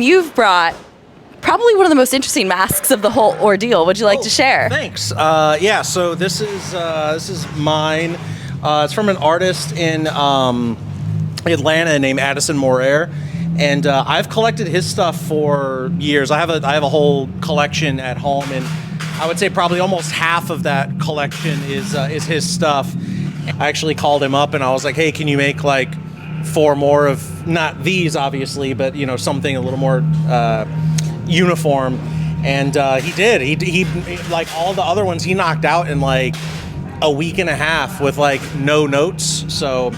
You've brought probably one of the most interesting masks of the whole ordeal. Would you like to share? Thanks. Yeah, so this is mine. It's from an artist in Atlanta named Addison Morer, and I've collected his stuff for years. I have a whole collection at home, and I would say probably almost half of that collection is his stuff. I actually called him up and I was like, hey, can you make like 4 more of, not these obviously, but you know, something a little more uniform. And he did. He like all the other ones he knocked out in like a week and a half with like no notes. So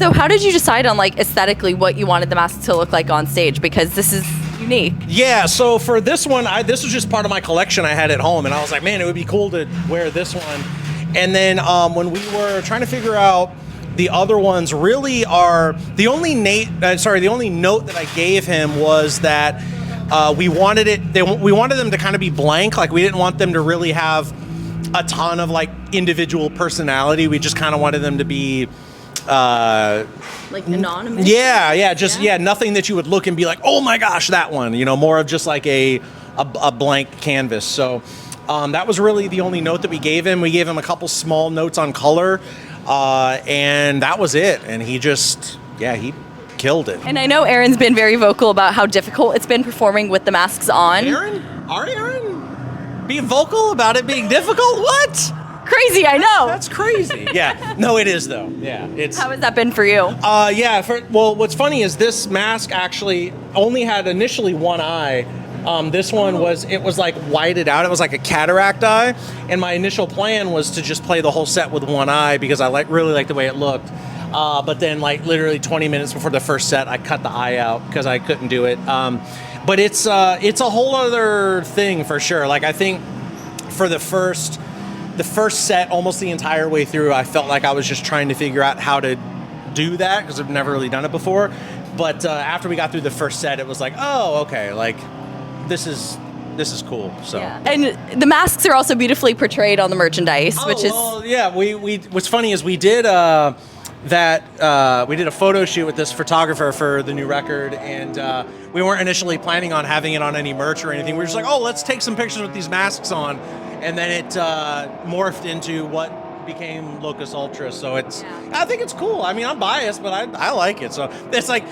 how did you decide on like aesthetically what you wanted the mask to look like on stage? Because this is unique. Yeah, so for this one, this was just part of my collection I had at home, and I was like, man, it would be cool to wear this one. And then when we were trying to figure out the other ones, really are the only note that I gave him was that we wanted them to kind of be blank. Like we didn't want them to really have a ton of like individual personality. We just kind of wanted them to be like anonymous. Yeah, nothing that you would look and be like, oh my gosh, that one. You know, more of just like a blank canvas. So that was really the only note that we gave him. We gave him a couple small notes on color, and that was it. And he just, he killed it. And I know Aaron's been very vocal about how difficult it's been performing with the masks on. Aaron? Being vocal about it being difficult? What? Crazy, I know. That's crazy. Yeah. No, it is though. Yeah. How has that been for you? What's funny is this mask actually only had initially one eye. This one was like whited out. It was like a cataract eye. And my initial plan was to just play the whole set with one eye because I really liked the way it looked. But then like literally 20 minutes before the first set, I cut the eye out because I couldn't do it. But it's a whole other thing for sure. Like I think for the first set, almost the entire way through, I felt like I was just trying to figure out how to do that because I've never really done it before. But after we got through the first set, it was like, oh, okay, like this is cool. So and the masks are also beautifully portrayed on the merchandise, which is we what's funny is we did we did a photo shoot with this photographer for the new record, and we weren't initially planning on having it on any merch or anything. We were just like, oh, let's take some pictures with these masks on. And then it morphed into what became Locus Ultra. So I think it's cool. I mean, I'm biased, but I like it. So it's like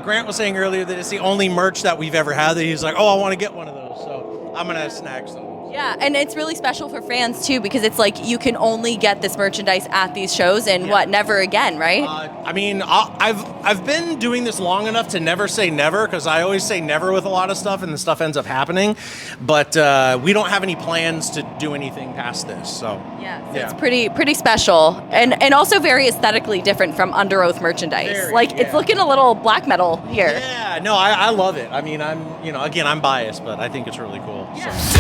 Grant was saying earlier that it's the only merch that we've ever had that he's like, oh, I want to get one of those. So I'm going to snag some. Yeah, and it's really special for fans too because it's like you can only get this merchandise at these shows and never again, right? I mean, I've been doing this long enough to never say never because I always say never with a lot of stuff and the stuff ends up happening. But we don't have any plans to do anything past this. So it's pretty special and also very aesthetically different from Underoath merchandise. It's looking a little black metal here. Yeah, no, I love it. I mean, I'm biased, but I think it's really cool. Yeah. So.